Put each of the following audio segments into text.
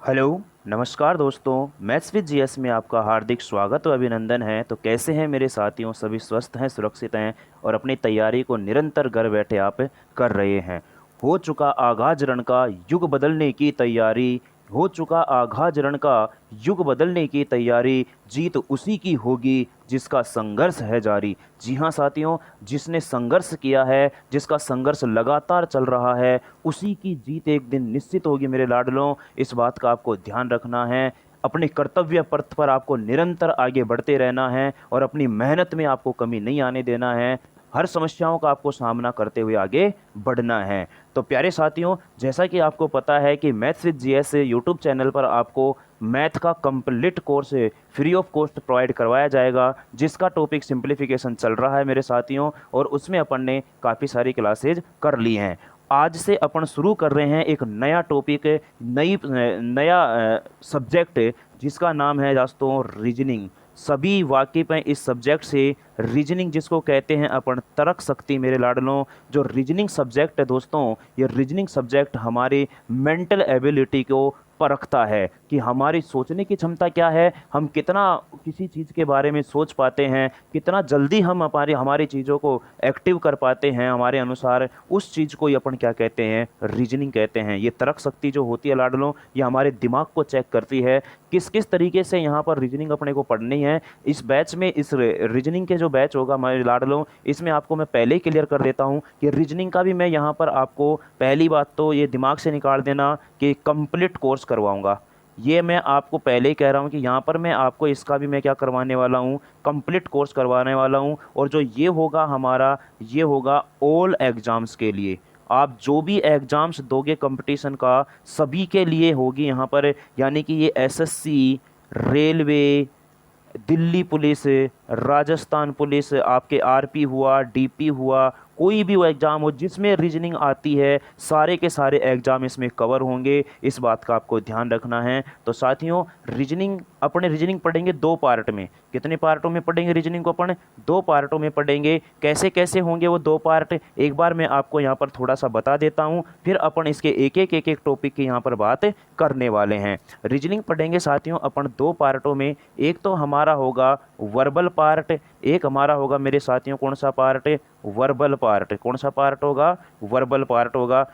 Hello, नमस्कार दोस्तों। Maths with GS में आपका हार्दिक स्वागत और अभिनंदन है। तो कैसे हैं मेरे साथियों? सभी स्वस्थ हैं, सुरक्षित हैं और अपनी तैयारी को निरंतर घर बैठे आप कर रहे हैं। हो चुका आगाज रण का युग बदलने की तैयारी, हो चुका आगाज रण का युग बदलने की तैयारी, जीत उसी की होगी जिसका संघर्ष है जारी। जी हाँ साथियों, जिसने संघर्ष किया है, जिसका संघर्ष लगातार चल रहा है, उसी की जीत एक दिन निश्चित होगी मेरे लाडलों। इस बात का आपको ध्यान रखना है। अपने कर्तव्य पथ पर आपको निरंतर आगे बढ़ते रहना है और अपनी मेहनत में आपको कमी नहीं आने देना है। हर समस्याओं का आपको सामना करते हुए आगे बढ़ना है। तो प्यारे साथियों, जैसा कि आपको पता है कि maths with GS YouTube channel पर आपको मैथ का complete course free of cost provide करवाया जाएगा, जिसका टॉपिक सिंप्लीफिकेशन चल रहा है मेरे साथियों, और उसमें अपन ने काफ़ी सारी क्लासेज कर ली हैं। आज से अपन शुरू कर रहे हैं एक नया टॉपिक, नया सब्जेक्ट, जिसका नाम है दोस्तों रीजनिंग। सभी वाकिफ हैं इस सब्जेक्ट से। रीजनिंग जिसको कहते हैं अपन तर्क शक्ति मेरे लाडलों। जो रीजनिंग सब्जेक्ट है दोस्तों, ये रीजनिंग सब्जेक्ट हमारी मेंटल एबिलिटी को परखता है कि हमारी सोचने की क्षमता क्या है, हम कितना किसी चीज़ के बारे में सोच पाते हैं, कितना जल्दी हम हमारी चीज़ों को एक्टिव कर पाते हैं हमारे अनुसार। उस चीज़ को ही अपन क्या कहते हैं? रीजनिंग कहते हैं। ये तर्क शक्ति जो होती है लाडलों, ये हमारे दिमाग को चेक करती है किस किस तरीके से यहाँ पर रीजनिंग अपने को पढ़नी है। इस बैच में, इस रीजनिंग के जो बैच होगा हमारे लाडलों, इसमें आपको मैं पहले ही क्लियर कर देता हूँ कि रीजनिंग का भी मैं यहाँ पर आपको पहली बात तो ये दिमाग से निकाल देना कि कंप्लीट कोर्स करवाऊंगा। ये मैं आपको पहले ही कह रहा हूँ कि यहाँ पर मैं आपको इसका भी मैं क्या करवाने वाला हूँ? कंप्लीट कोर्स करवाने वाला हूँ। और जो ये होगा हमारा, ये होगा ऑल एग्ज़ाम्स के लिए। आप जो भी एग्ज़ाम्स दोगे कंपटीशन का, सभी के लिए होगी यहाँ पर। यानी कि ये SSC, railway, Delhi police, Rajasthan police, आपके आरपी हुआ, डीपी हुआ, कोई भी वो एग्ज़ाम हो जिसमें रीजनिंग आती है, सारे के सारे एग्ज़ाम इसमें कवर होंगे। इस बात का आपको ध्यान रखना है। तो साथियों, रीजनिंग, अपने रीजनिंग पढ़ेंगे दो पार्ट में। कितने पार्टों में पढ़ेंगे रीजनिंग को? अपन दो पार्टों में पढ़ेंगे। कैसे कैसे होंगे वो दो पार्ट, एक बार मैं आपको यहाँ पर थोड़ा सा बता देता हूँ, फिर अपन इसके एक एक टॉपिक की यहाँ पर बात करने वाले हैं। रीजनिंग पढ़ेंगे साथियों अपन दो पार्टों में। एक तो हमारा होगा वर्बल पार्ट, एक हमारा होगा मेरे साथियों कौन सा पार्ट? Verbal part. कौन सा पार्ट होगा? वर्बल पार्ट होगा।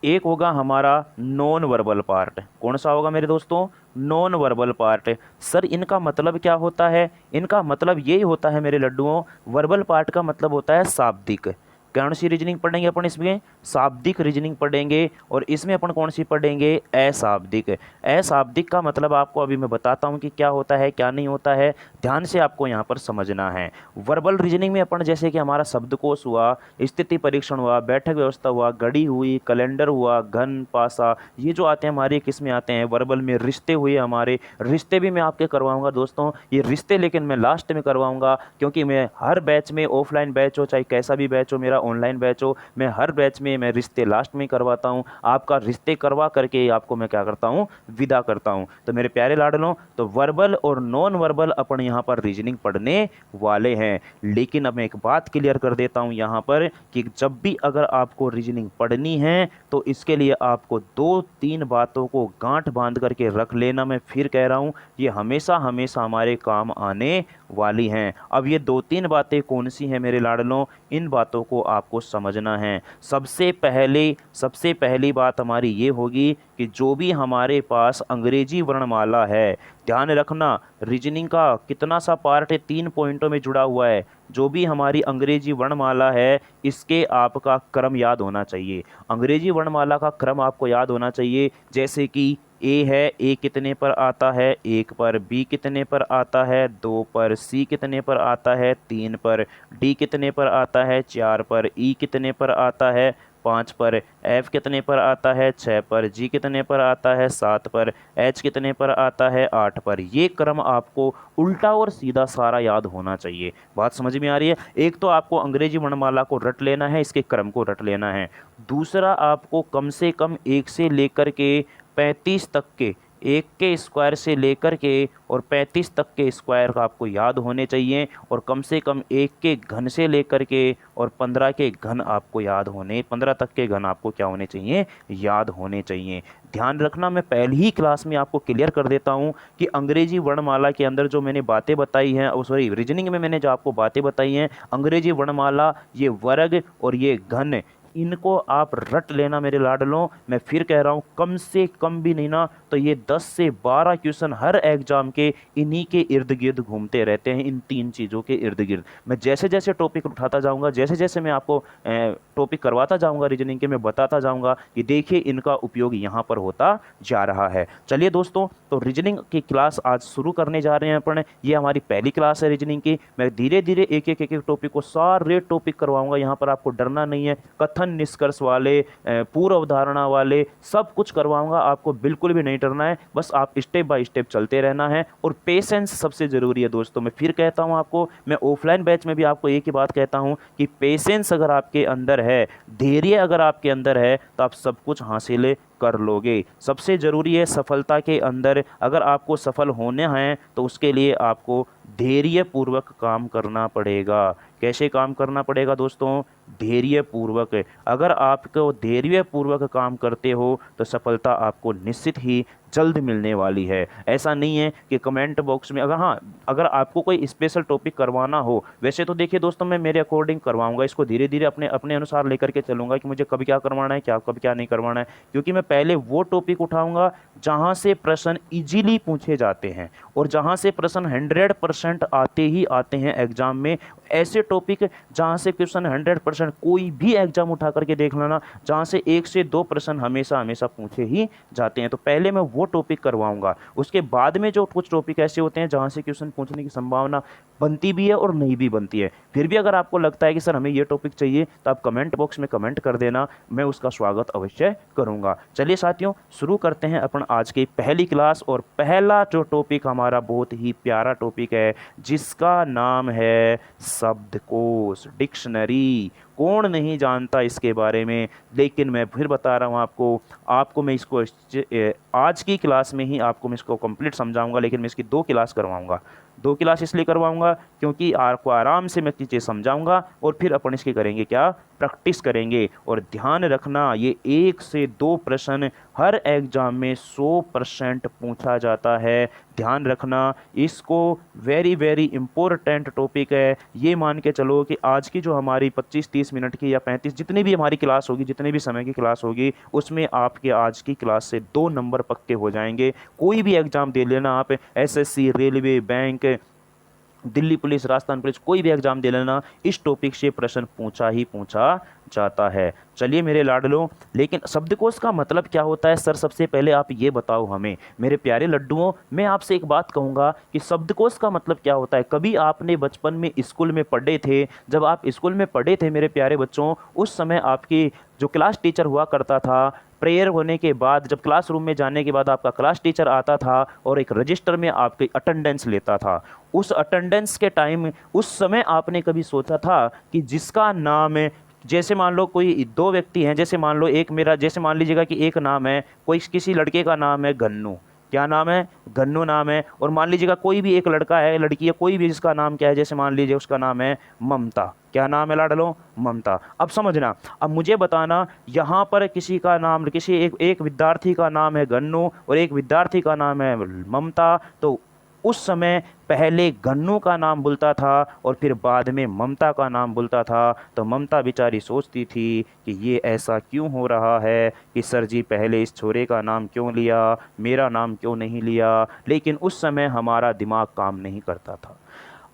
एक होगा हमारा नॉन वर्बल पार्ट। कौन सा होगा मेरे दोस्तों? Non verbal part. सर इनका मतलब क्या होता है? इनका मतलब यही होता है मेरे लड्डुओं, वर्बल पार्ट का मतलब होता है शाब्दिक। कौन सी रीजनिंग पढ़ेंगे अपन इसमें? शाब्दिक रीजनिंग पढ़ेंगे। और इसमें अपन कौन सी पढ़ेंगे? अशाब्दिक। अशाब्दिक का मतलब आपको अभी मैं बताता हूँ कि क्या होता है क्या नहीं होता है। ध्यान से आपको यहाँ पर समझना है। वर्बल रीजनिंग में अपन जैसे कि हमारा शब्दकोश हुआ, स्थिति परीक्षण हुआ, बैठक व्यवस्था हुआ, घड़ी हुई, कैलेंडर हुआ, घन, पासा, ये जो आते हैं हमारे किस में आते हैं? वर्बल में। रिश्ते हुए हमारे, रिश्ते भी मैं आपके करवाऊंगा दोस्तों, ये रिश्ते लेकिन मैं लास्ट में करवाऊंगा, क्योंकि मैं हर बैच में, ऑफलाइन बैच हो चाहे कैसा भी बैच हो, मेरा ऑनलाइन बैच हो, मैं हर बैच में मैं रिश्ते लास्ट में करवाता हूँ। आपका रिश्ते करवा करके आपको मैं क्या करता हूँ? विदा करता हूँ। तो मेरे प्यारे लाडलों, तो वर्बल और नॉन वर्बल अपन यहाँ पर रीजनिंग पढ़ने वाले हैं। लेकिन अब मैं एक बात क्लियर कर देता हूँ यहाँ पर कि जब भी अगर आपको रीजनिंग पढ़नी है तो इसके लिए आपको दो तीन बातों को गांठ बांध करके रख लेना। मैं फिर कह रहा हूँ, ये हमेशा हमेशा हमारे काम आने वाली हैं। अब ये दो तीन बातें कौन सी हैं मेरे लाडलों? इन बातों को आपको समझना है। सबसे पहली बात हमारी ये होगी कि जो भी हमारे पास अंग्रेजी वर्णमाला है, ध्यान रखना रीजनिंग का कितना सा पार्ट है? 3 पॉइंटों में जुड़ा हुआ है। जो भी हमारी अंग्रेजी वर्णमाला है, इसके आपका क्रम याद होना चाहिए। अंग्रेजी वर्णमाला का क्रम आपको याद होना चाहिए। जैसे कि ए है, ए कितने पर आता है? 1 पर। बी कितने पर आता है? 2 पर। सी कितने पर आता है? 3 पर। डी कितने पर आता है? 4 पर। ई कितने पर आता है? 5 पर। एफ कितने पर आता है? 6 पर। जी कितने पर आता है? 7 पर। एच कितने पर आता है? 8 पर। ये क्रम आपको उल्टा और सीधा सारा याद होना चाहिए। बात समझ में आ रही है? एक तो आपको अंग्रेजी वर्णमाला को रट लेना है, इसके क्रम को रट लेना है। दूसरा, आपको कम से कम 1 से लेकर के 35 तक के 1 के स्क्वायर से लेकर के और 35 तक के स्क्वायर का आपको याद होने चाहिए, और कम से कम 1 के घन से लेकर के और 15 के घन आपको याद होने 15 तक के घन आपको क्या होने चाहिए, याद होने चाहिए। ध्यान रखना, मैं पहली ही क्लास में आपको क्लियर कर देता हूँ कि अंग्रेजी वर्णमाला के अंदर जो मैंने बातें बताई हैं, सॉरी रीजनिंग में मैंने जो आपको बातें बताई हैं, अंग्रेजी वर्णमाला, ये वर्ग और ये घन, इनको आप रट लेना मेरे लाडलों। मैं फिर कह रहा हूँ, कम से कम भी नहीं ना तो ये 10 से 12 क्वेश्चन हर एग्जाम के इन्हीं के इर्द गिर्द घूमते रहते हैं, इन 3 चीज़ों के इर्द गिर्द। मैं जैसे जैसे टॉपिक उठाता जाऊँगा, जैसे जैसे मैं आपको टॉपिक करवाता जाऊँगा रीजनिंग के, मैं बताता जाऊँगा कि देखिए इनका उपयोग यहाँ पर होता जा रहा है। चलिए दोस्तों, तो रीजनिंग की क्लास आज शुरू करने जा रहे हैं अपन। ये हमारी पहली क्लास है रीजनिंग की। मैं धीरे धीरे एक एक टॉपिक को, सारे टॉपिक करवाऊंगा। यहाँ पर आपको डरना नहीं है, कथन निष्कर्ष वाले, पूर्व अवधारणा वाले, सब कुछ करवाऊंगा। आपको बिल्कुल भी नहीं डरना है, बस आप स्टेप बाय स्टेप चलते रहना है। और पेशेंस सबसे ज़रूरी है दोस्तों। मैं फिर कहता हूँ आपको, मैं ऑफलाइन बैच में भी आपको एक ही बात कहता हूँ कि पेशेंस अगर आपके अंदर है, धैर्य अगर आपके अंदर है, तो आप सब कुछ हासिल कर लोगे। सबसे ज़रूरी है सफलता के अंदर, अगर आपको सफल होने हैं तो उसके लिए आपको धैर्य पूर्वक काम करना पड़ेगा। कैसे काम करना पड़ेगा दोस्तों? धैर्य पूर्वक। अगर आपको धैर्य पूर्वक काम करते हो तो सफलता आपको निश्चित ही जल्द मिलने वाली है। ऐसा नहीं है कि कमेंट बॉक्स में, अगर आपको कोई स्पेशल टॉपिक करवाना हो, वैसे तो देखिए दोस्तों मैं मेरे अकॉर्डिंग करवाऊंगा, इसको धीरे धीरे अपने अपने अनुसार लेकर के चलूंगा कि मुझे कब क्या करवाना है, कब क्या नहीं करवाना है। क्योंकि मैं पहले वो टॉपिक उठाऊंगा जहां से प्रश्न इजीली पूछे जाते हैं और जहां से प्रश्न 100% आते ही आते हैं एग्जाम में। ऐसे टॉपिक जहां से क्वेश्चन 100%, कोई भी एग्जाम उठा करके देख लेना, जहां से 1 से 2 प्रश्न हमेशा हमेशा पूछे ही जाते हैं। तो पहले मैं वो टॉपिक करवाऊंगा। उसके बाद में जो कुछ टॉपिक ऐसे होते हैं जहां से क्वेश्चन पूछने की संभावना बनती भी है और नहीं भी बनती है, फिर भी अगर आपको लगता है कि सर हमें ये टॉपिक चाहिए, तो आप कमेंट बॉक्स में कमेंट कर देना, मैं उसका स्वागत अवश्य करूंगा। चलिए साथियों, शुरू करते हैं अपन आज की पहली क्लास। और पहला जो टॉपिक हमारा बहुत ही प्यारा टॉपिक है, जिसका नाम है शब्दकोश, डिक्शनरी। कौन नहीं जानता इसके बारे में, लेकिन मैं फिर बता रहा हूँ आपको मैं इसको आज की क्लास में ही आपको मैं इसको कंप्लीट समझाऊंगा। लेकिन मैं इसकी 2 क्लास करवाऊंगा। 2 क्लास इसलिए करवाऊंगा क्योंकि आपको आराम से मैं चीज़ें समझाऊंगा और फिर अपन इसकी करेंगे क्या, प्रैक्टिस करेंगे। और ध्यान रखना, ये 1 से 2 प्रश्न हर एग्जाम में 100% पूछा जाता है। ध्यान रखना, इसको वेरी वेरी इंपॉर्टेंट टॉपिक है। ये मान के चलो कि आज की जो हमारी 25-30 मिनट की या 35, जितनी भी हमारी क्लास होगी, जितने भी समय की क्लास होगी, उसमें आपके आज की क्लास से 2 नंबर पक्के हो जाएंगे। कोई भी एग्जाम दे लेना आप, SSC, railway, bank, Delhi police, Rajasthan police, कोई भी एग्जाम दे लेना, इस टॉपिक से प्रश्न पूछा ही पूछा जाता है। चलिए मेरे लाडलों, लेकिन शब्दकोश का मतलब क्या होता है सर? सबसे पहले आप ये बताओ हमें। मेरे प्यारे लड्डुओं, मैं आपसे एक बात कहूँगा कि शब्दकोश का मतलब क्या होता है। कभी आपने बचपन में स्कूल में पढ़े थे? जब आप स्कूल में पढ़े थे मेरे प्यारे बच्चों, उस समय आपकी जो क्लास टीचर हुआ करता था, प्रेयर होने के बाद, जब क्लासरूम में जाने के बाद आपका क्लास टीचर आता था और एक रजिस्टर में आपकी अटेंडेंस लेता था। उस अटेंडेंस के टाइम, उस समय आपने कभी सोचा था कि जिसका नाम है, जैसे मान लो कोई 2 व्यक्ति हैं, जैसे मान लो जैसे मान लीजिएगा कि एक नाम है, कोई किसी लड़के का नाम है गन्नू, क्या नाम है? गन्नू नाम है। और मान लीजिएगा कोई भी एक लड़का है, लड़की है, कोई भी, जिसका नाम क्या है, जैसे मान लीजिए उसका नाम है ममता। क्या नाम है लाडलो? ममता। अब समझना, अब मुझे बताना, यहाँ पर किसी का नाम, किसी एक विद्यार्थी का नाम है गन्नू और एक विद्यार्थी का नाम है ममता, तो उस समय पहले गन्नू का नाम बोलता था और फिर बाद में ममता का नाम बोलता था। तो ममता बेचारी सोचती थी कि ये ऐसा क्यों हो रहा है कि सर जी पहले इस छोरे का नाम क्यों लिया, मेरा नाम क्यों नहीं लिया। लेकिन उस समय हमारा दिमाग काम नहीं करता था।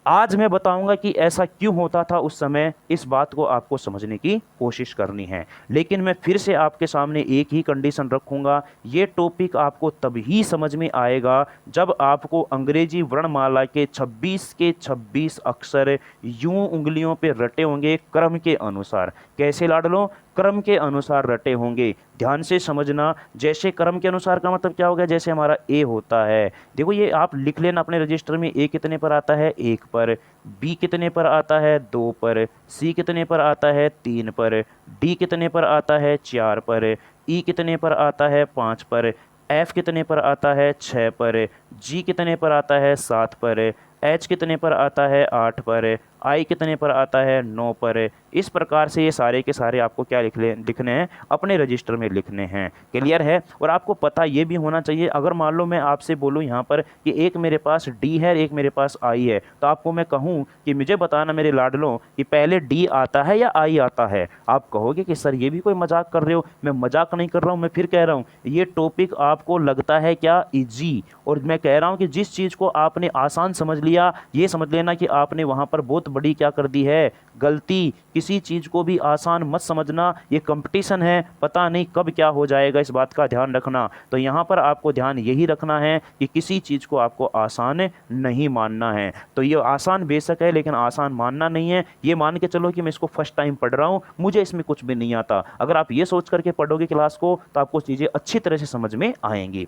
आज मैं बताऊंगा कि ऐसा क्यों होता था उस समय। इस बात को आपको समझने की कोशिश करनी है। लेकिन मैं फिर से आपके सामने एक ही कंडीशन रखूंगा, ये टॉपिक आपको तभी समझ में आएगा जब आपको अंग्रेजी वर्णमाला के 26 के 26 अक्षर यूं उंगलियों पे रटे होंगे क्रम के अनुसार। कैसे लाडलो? क्रम के अनुसार रटे होंगे। ध्यान से समझना, जैसे क्रम के अनुसार का मतलब क्या हो गया, जैसे हमारा ए होता है, देखो ये आप लिख लेना अपने रजिस्टर में। ए कितने पर आता है? 1 पर। बी कितने पर आता है? 2 पर। सी कितने पर आता है? 3 पर। डी कितने पर आता है? 4 पर। ई कितने पर आता है? 5 पर। एफ कितने पर आता है 6 पर, जी कितने पर आता है 7 पर, एच कितने पर आता है 8 पर, आई कितने पर आता है 9 पर। इस प्रकार से ये सारे के सारे आपको क्या लिखने हैं, अपने रजिस्टर में लिखने हैं। क्लियर है। और आपको पता ये भी होना चाहिए, अगर मान लो मैं आपसे बोलूँ यहाँ पर कि एक मेरे पास डी है, एक मेरे पास आई है, तो आपको मैं कहूँ कि मुझे बताना मेरे लाडलों कि पहले डी आता है या आई आता है। आप कहोगे कि सर ये भी कोई मजाक कर रहे हो। मैं मजाक नहीं कर रहा हूँ, मैं फिर कह रहा हूँ ये टॉपिक आपको लगता है क्या इजी, और मैं कह रहा हूँ कि जिस चीज़ को आपने आसान समझ लिया, ये समझ लेना कि आपने वहाँ पर बहुत बड़ी क्या कर दी है, गलती। किसी चीज़ को भी आसान मत समझना, ये कंपटीशन है, पता नहीं कब क्या हो जाएगा, इस बात का ध्यान रखना। तो यहाँ पर आपको ध्यान यही रखना है कि किसी चीज़ को आपको आसान नहीं मानना है। तो ये आसान बेशक है, लेकिन आसान मानना नहीं है। ये मान के चलो कि मैं इसको फर्स्ट टाइम पढ़ रहा हूँ, मुझे इसमें कुछ भी नहीं आता। अगर आप ये सोच करके पढ़ोगे क्लास को, तो आपको चीज़ें अच्छी तरह से समझ में आएंगी।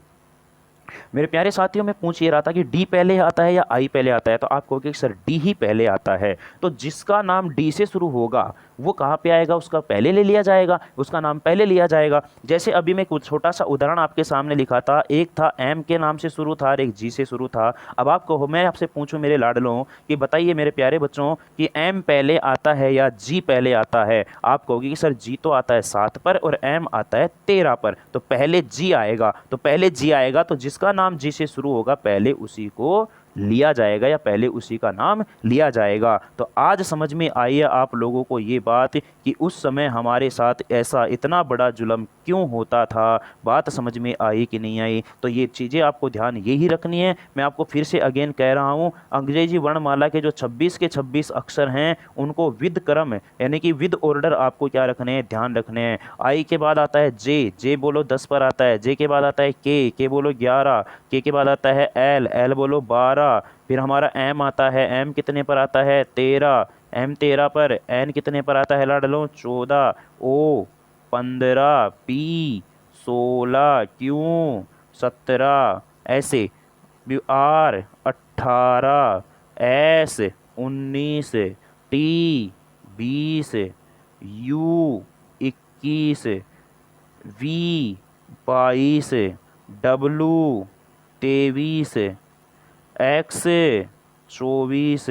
मेरे प्यारे साथियों, मैं पूछ ये रहा था कि डी पहले आता है या आई पहले आता है, तो आप कहोगे कि सर डी ही पहले आता है। तो जिसका नाम डी से शुरू होगा वो कहाँ पे आएगा, उसका पहले ले लिया जाएगा, उसका नाम पहले लिया जाएगा। जैसे अभी मैं कुछ छोटा सा उदाहरण आपके सामने लिखा था, एक था एम के नाम से शुरू था और एक जी से शुरू था। अब आप कहो, मैं आपसे पूछूं मेरे लाडलों कि बताइए मेरे प्यारे बच्चों कि एम पहले आता है या जी पहले आता है। आप कहोगे कि सर जी तो आता है 7 पर और एम आता है 13 पर, तो पहले जी आएगा। तो पहले जी आएगा, तो जिसका नाम जी से शुरू होगा पहले उसी को लिया जाएगा या पहले उसी का नाम लिया जाएगा। तो आज समझ में आई है आप लोगों को ये बात कि उस समय हमारे साथ ऐसा इतना बड़ा जुल्म क्यों होता था। बात समझ में आई कि नहीं आई। तो ये चीज़ें आपको ध्यान यही रखनी है। मैं आपको फिर से अगेन कह रहा हूँ, अंग्रेजी वर्णमाला के जो 26 के 26 अक्षर हैं उनको विद क्रम यानी कि विद ऑर्डर आपको क्या रखने हैं, ध्यान रखने हैं। आई के बाद आता है जे, जे बोलो 10 पर आता है। जे के बाद आता है के बोलो 11। के बाद आता है एल, एल बोलो 12। फिर हमारा एम आता है, एम कितने पर आता है 13, एम 13 पर। एन कितने पर आता है लाडलो 14। ओ 15, पी 16, क्यू 17, ऐसे R 18, S 19, T 20, U 21, V 22, W 23, X 24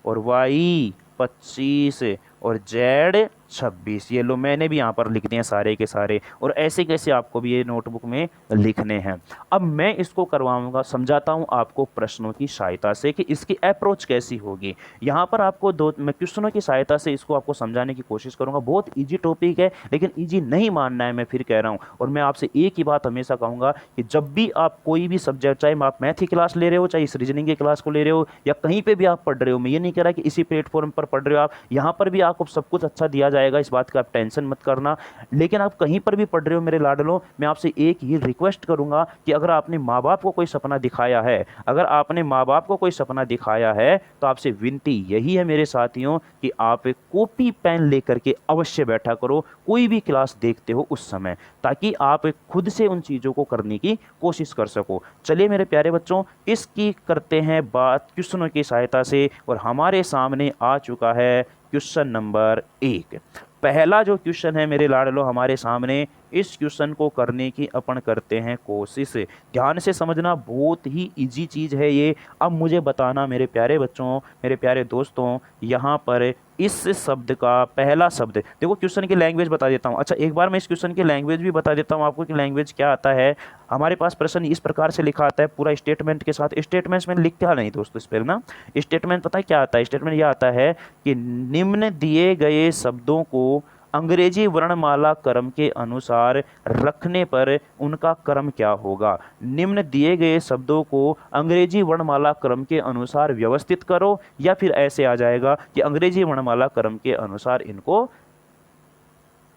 और वाई 25 और जेड 26। ये लो मैंने भी यहाँ पर लिख दिए सारे के सारे, और ऐसे कैसे आपको भी ये नोटबुक में लिखने हैं। अब मैं इसको करवाऊंगा, समझाता हूँ आपको प्रश्नों की सहायता से कि इसकी अप्रोच कैसी होगी। यहाँ पर आपको मैं क्वेश्चनों की सहायता से इसको आपको समझाने की कोशिश करूँगा। बहुत ईजी टॉपिक है, लेकिन ईजी नहीं मानना है, मैं फिर कह रहा हूँ। और मैं आपसे एक ही बात हमेशा कहूँगा कि जब भी आप कोई भी सब्जेक्ट, चाहे आप मैथ की क्लास ले रहे हो, चाहे इस रीजनिंग की क्लास को ले रहे हो, या कहीं पर भी आप पढ़ रहे हो, मैं ये नहीं कह रहा कि इसी प्लेटफॉर्म पर पढ़ रहे हो आप, यहाँ पर भी आपको सब कुछ अच्छा दिया जाएगा, इस बात का आप टेंशन मत करना। लेकिन आप कहीं पर भी पढ़ रहे हो मेरे लाडलों, मैं आपसे एक ही रिक्वेस्ट करूंगा कि अगर आपने माँ बाप को कोई सपना दिखाया है, अगर आपने माँ बाप को कोई सपना दिखाया है, तो आपसे विनती यही है मेरे साथियों कि आप एक कॉपी पेन लेकर के अवश्य बैठा करो कोई भी क्लास देखते हो उस समय, ताकि आप खुद से उन चीज़ों को करने की कोशिश कर सको। चलिए मेरे प्यारे बच्चों, इसकी करते हैं बात क्वेश्चनों की सहायता से, और हमारे सामने आ चुका है क्वेश्चन नंबर 1। पहला जो क्वेश्चन है मेरे लाडलो हमारे सामने, इस क्वेश्चन को करने की अपन करते हैं कोशिश। ध्यान से समझना, बहुत ही इजी चीज़ है ये। अब मुझे बताना मेरे प्यारे बच्चों, मेरे प्यारे दोस्तों, यहाँ पर इस शब्द का पहला शब्द, देखो क्वेश्चन की लैंग्वेज बता देता हूँ। अच्छा, एक बार मैं इस क्वेश्चन की लैंग्वेज भी बता देता हूँ आपको कि लैंग्वेज क्या आता है। हमारे पास प्रश्न इस प्रकार से लिखा आता है पूरा स्टेटमेंट के साथ। स्टेटमेंट्स में लिखा नहीं दोस्तों इस पर ना, स्टेटमेंट पता है क्या आता है। स्टेटमेंट यह आता है कि निम्न दिए गए शब्दों को अंग्रेजी वर्णमाला क्रम के अनुसार रखने पर उनका क्रम क्या होगा। निम्न दिए गए शब्दों को अंग्रेजी वर्णमाला क्रम के अनुसार व्यवस्थित करो, या फिर ऐसे आ जाएगा कि अंग्रेजी वर्णमाला क्रम के अनुसार इनको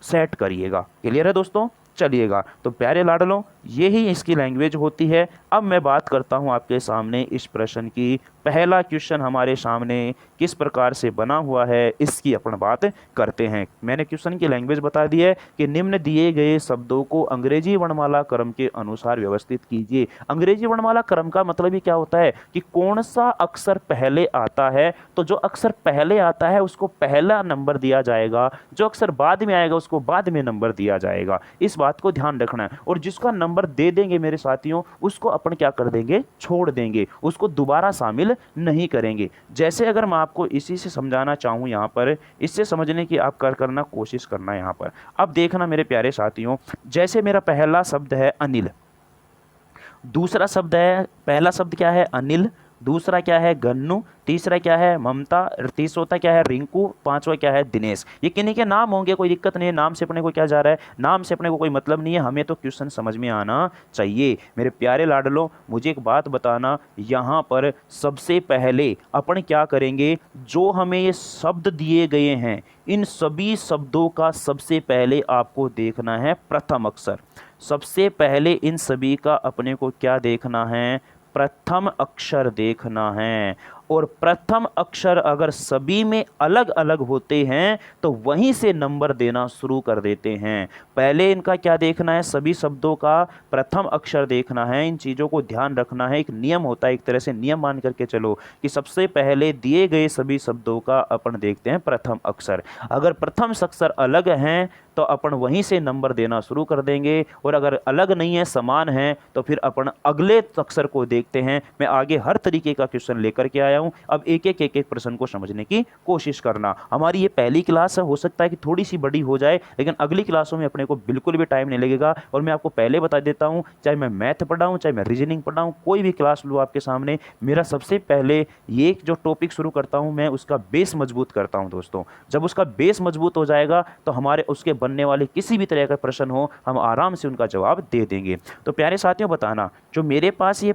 सेट करिएगा। क्लियर है दोस्तों। चलिएगा, तो प्यारे लाडलों यही इसकी लैंग्वेज होती है। अब मैं बात करता हूं आपके सामने इस प्रश्न की। पहला क्वेश्चन हमारे सामने किस प्रकार से बना हुआ है, इसकी अपन बात करते हैं। मैंने क्वेश्चन की लैंग्वेज बता दी है कि निम्न दिए गए शब्दों को अंग्रेजी वर्णमाला क्रम के अनुसार व्यवस्थित कीजिए। अंग्रेजी वर्णमाला क्रम का मतलब ही क्या होता है कि कौन सा अक्षर पहले आता है, तो जो अक्षर पहले आता है उसको पहला नंबर दिया जाएगा, जो अक्षर बाद में आएगा उसको बाद में नंबर दिया जाएगा। इस बात को ध्यान रखना है। और जिसका नंबर नंबर दे देंगे मेरे साथियों, उसको अपन क्या कर देंगे, छोड़ देंगे, उसको दोबारा शामिल नहीं करेंगे। जैसे अगर मैं आपको इसी से समझाना चाहूँ यहाँ पर, इससे समझने की आप करना कोशिश करना यहाँ पर। अब देखना मेरे प्यारे साथियों, जैसे मेरा पहला शब्द है अनिल, दूसरा शब्द है, पहला शब्द क्या है, अनिल, दूसरा क्या है, गन्नू, तीसरा क्या है, ममता, तीसरा क्या है, रिंकू, पांचवा क्या है, दिनेश। ये किन्हीं के नाम होंगे, कोई दिक्कत नहीं है, नाम से अपने को क्या जा रहा है, नाम से अपने को कोई मतलब नहीं है, हमें तो क्वेश्चन समझ में आना चाहिए। मेरे प्यारे लाडलो, मुझे एक बात बताना, यहाँ पर सबसे पहले अपन क्या करेंगे, जो हमें ये शब्द दिए गए हैं, इन सभी शब्दों का सबसे पहले आपको देखना है प्रथम अक्षर। सबसे पहले इन सभी का अपने को क्या देखना है, प्रथम अक्षर देखना है। और प्रथम अक्षर अगर सभी में अलग अलग होते हैं तो वहीं से नंबर देना शुरू कर देते हैं। पहले इनका क्या देखना है, सभी शब्दों का प्रथम अक्षर देखना है। इन चीज़ों को ध्यान रखना है, एक नियम होता है, एक तरह से नियम मान करके चलो कि सबसे पहले दिए गए सभी शब्दों का अपन देखते हैं प्रथम अक्षर। अगर प्रथम अक्षर अलग हैं तो अपन वहीं से नंबर देना शुरू कर देंगे, और अगर अलग नहीं है, समान है, तो फिर अपन अगले अक्षर को देखते हैं। मैं आगे हर तरीके का क्वेश्चन लेकर के आया हूं, अब एक एक प्रश्न को समझने की कोशिश करना। हमारी ये पहली क्लास है, हो सकता है कि थोड़ी सी बड़ी हो जाए, लेकिन अगली क्लासों में अपने को बिल्कुल भी टाइम नहीं लगेगा। और मैं आपको पहले बता देता हूं, चाहे मैं मैथ पढ़ाऊं, चाहे मैं रीजनिंग पढ़ाऊं, कोई भी क्लास लूँ आपके सामने, मेरा सबसे पहले ये जो टॉपिक शुरू करता हूं, मैं उसका बेस मजबूत करता हूं दोस्तों। जब उसका बेस मजबूत हो जाएगा तो हमारे उसके बनने वाले किसी भी तरह का प्रश्न हो, हम आराम से उनका जवाब दे देंगे। तो प्यारे साथियों, बताना, जो मेरे पास ये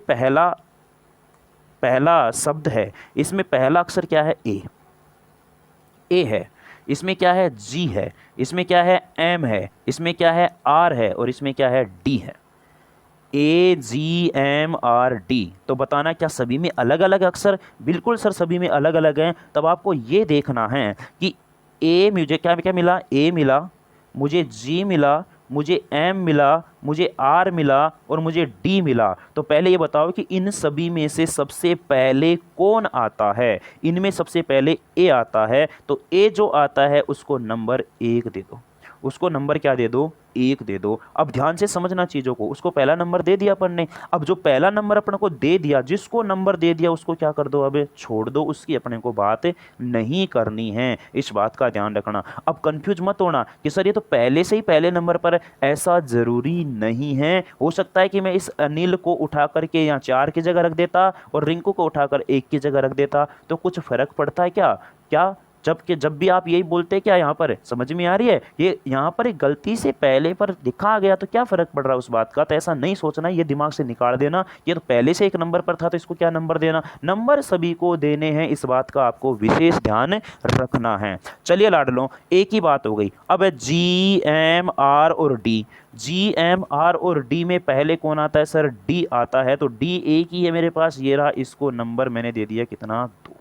पहला शब्द है, इसमें पहला अक्षर क्या है, ए है, इसमें क्या है, जी है, इसमें क्या है, एम है, इसमें क्या है, आर है, और इसमें क्या है, डी है। AGMRD। तो बताना, क्या सभी में अलग अलग अक्षर, बिल्कुल सर सभी में अलग अलग हैं। तब आपको ये देखना है कि ए, मुझे क्या क्या मिला, ए मिला, मुझे जी मिला, मुझे एम मिला, मुझे आर मिला, और मुझे डी मिला। तो पहले ये बताओ कि इन सभी में से सबसे पहले कौन आता है। इनमें सबसे पहले ए आता है, तो ए जो आता है उसको नंबर 1 दे दो, उसको नंबर क्या दे दो, 1 दे दो। अब ध्यान से समझना चीज़ों को, उसको पहला नंबर दे दिया अपन ने। अब जो पहला नंबर अपन को दे दिया, जिसको नंबर दे दिया उसको क्या कर दो, अब छोड़ दो, उसकी अपने को बात नहीं करनी है। इस बात का ध्यान रखना। अब कंफ्यूज मत होना कि सर ये तो पहले से ही पहले नंबर पर, ऐसा ज़रूरी नहीं है। हो सकता है कि मैं इस अनिल को उठा करके यहाँ 4 की जगह रख देता और रिंकू को उठाकर 1 की जगह रख देता, तो कुछ फ़र्क पड़ता है क्या? जब भी आप यही बोलते हैं, क्या यहाँ पर समझ में आ रही है, ये यहाँ पर एक गलती से पहले पर दिखा गया तो क्या फर्क पड़ रहा है उस बात का। तो ऐसा नहीं सोचना, ये दिमाग से निकाल देना, ये तो पहले से एक नंबर पर था तो इसको क्या नंबर देना। नंबर सभी को देने हैं, इस बात का आपको विशेष ध्यान रखना है। चलिए लाडलो, एक ही बात हो गई। अब GMR और डी, GMR और डी में पहले कौन आता है सर, डी आता है। तो डी एक ही है मेरे पास, ये रहा, इसको नंबर मैंने दे दिया कितना, 2।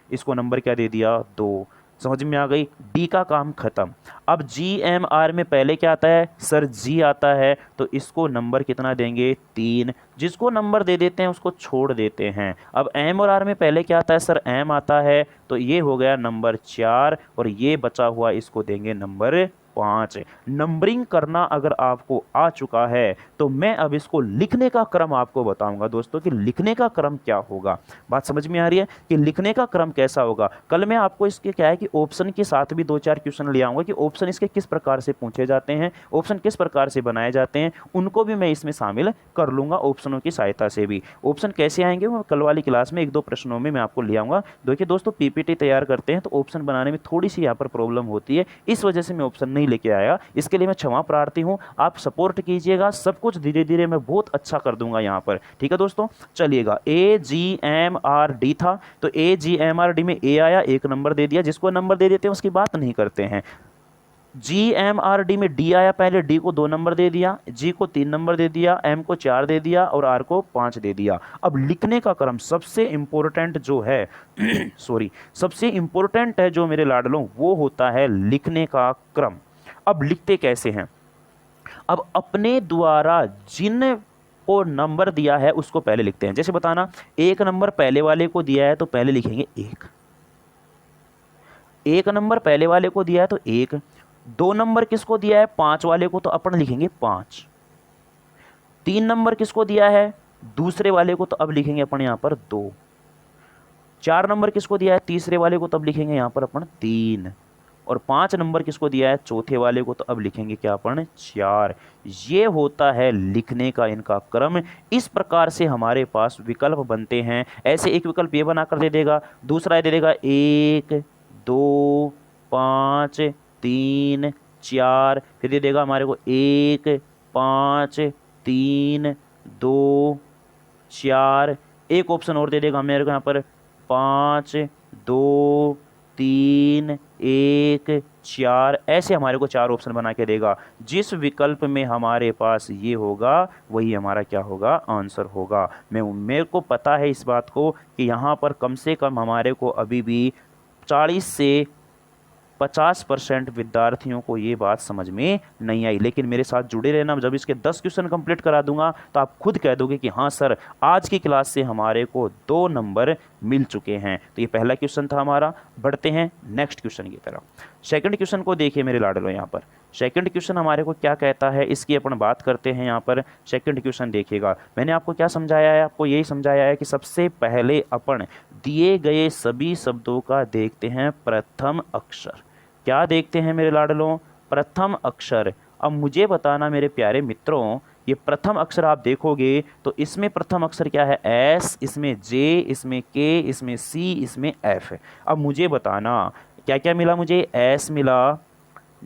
इसको नंबर क्या दे दिया, 2। समझ में आ गई, डी का काम खत्म। अब GMR में पहले क्या आता है सर, जी आता है, तो इसको नंबर कितना देंगे, 3। जिसको नंबर दे देते हैं उसको छोड़ देते हैं। अब एम और आर में पहले क्या आता है सर, एम आता है, तो ये हो गया नंबर 4, और ये बचा हुआ इसको देंगे नंबर 5। नंबरिंग करना अगर आपको आ चुका है तो मैं अब इसको लिखने का क्रम आपको बताऊंगा दोस्तों कि लिखने का क्रम क्या होगा। बात समझ में आ रही है कि लिखने का क्रम कैसा होगा। कल मैं आपको इसके क्या है कि ऑप्शन के साथ भी 2-4 क्वेश्चन ले आऊंगा कि ऑप्शन इसके किस प्रकार से पूछे जाते हैं, ऑप्शन किस प्रकार से बनाए जाते हैं, उनको भी मैं इसमें शामिल कर लूंगा ऑप्शनों की सहायता से भी। ऑप्शन कैसे आएंगे वो कल वाली क्लास में 1-2 प्रश्नों में मैं आपको ले आऊंगा। देखिए दोस्तों, पीपीटी तैयार करते हैं तो ऑप्शन बनाने में थोड़ी सी यहाँ पर प्रॉब्लम होती है, इस वजह से मैं ऑप्शन नहीं लेके आया। इसके लिए मैं क्षमा प्रार्थी हूं, आप सपोर्ट कीजिएगा, सब कुछ धीरे धीरे मैं बहुत अच्छा कर दूंगा यहां पर, ठीक है दोस्तों। चलिएगा, AGMRD था, तो AGMRD में ए आया, 1 नंबर दे दिया, जिसको नंबर दे देते हैं उसकी बात नहीं करते हैं। GMRD में डी आया, पहले डी को 2 नंबर दे दिया, जी को 3 नंबर दे दिया, एम को 4 दे दिया, और आर को 5 दे दिया। अब लिखने का क्रम सबसे इंपॉर्टेंट जो है सॉरी, सबसे इंपॉर्टेंट है जो मेरे लाडलों, वो होता है लिखने का क्रम। अब लिखते कैसे हैं, अब अपने द्वारा जिन को नंबर दिया है उसको पहले लिखते हैं। जैसे बताना, 1 नंबर पहले वाले को दिया है तो पहले लिखेंगे 1 नंबर पहले वाले को दिया है तो 1। 2 नंबर किसको दिया है, 5 वाले को, तो अपन लिखेंगे 5। 3 नंबर किसको दिया है, दूसरे वाले को, तो अब लिखेंगे अपन यहाँ पर 2। 4 नंबर किसको दिया है, तीसरे वाले को, तब लिखेंगे यहाँ पर अपन 3। और 5 नंबर किसको दिया है, चौथे वाले को, तो अब लिखेंगे क्या अपन 4। ये होता है लिखने का इनका क्रम। इस प्रकार से हमारे पास विकल्प बनते हैं। ऐसे एक विकल्प ये बनाकर दे देगा, दूसरा ये दे देगा 1 2 5 3 4, फिर दे देगा हमारे को 1 5 3 2 4, एक ऑप्शन और दे देगा मेरे को यहाँ पर 5 2 3 1 4, ऐसे हमारे को 4 ऑप्शन बना के देगा। जिस विकल्प में हमारे पास ये होगा वही हमारा क्या होगा, आंसर होगा। मेरे को पता है इस बात को कि यहाँ पर कम से कम हमारे को अभी भी 40 से 50% विद्यार्थियों को ये बात समझ में नहीं आई, लेकिन मेरे साथ जुड़े रहना। जब इसके 10 क्वेश्चन कंप्लीट करा दूंगा तो आप खुद कह दोगे कि हाँ सर, आज की क्लास से हमारे को 2 नंबर मिल चुके हैं। तो ये पहला क्वेश्चन था हमारा। बढ़ते हैं नेक्स्ट क्वेश्चन की तरफ। सेकंड क्वेश्चन को देखिए मेरे लाडलो, यहाँ पर सेकंड क्वेश्चन हमारे को क्या कहता है, इसकी अपन बात करते हैं। यहाँ पर सेकंड क्वेश्चन देखिएगा, मैंने आपको क्या समझाया है, आपको यही समझाया है कि सबसे पहले अपन दिए गए सभी शब्दों का देखते हैं प्रथम अक्षर। क्या देखते हैं मेरे लाडलों, प्रथम अक्षर। अब मुझे बताना मेरे प्यारे मित्रों, ये प्रथम अक्षर आप देखोगे तो इसमें प्रथम अक्षर क्या है, एस, इसमें जे, इसमें के, इसमें सी, इसमें एफ। अब मुझे बताना क्या क्या मिला, मुझे एस मिला,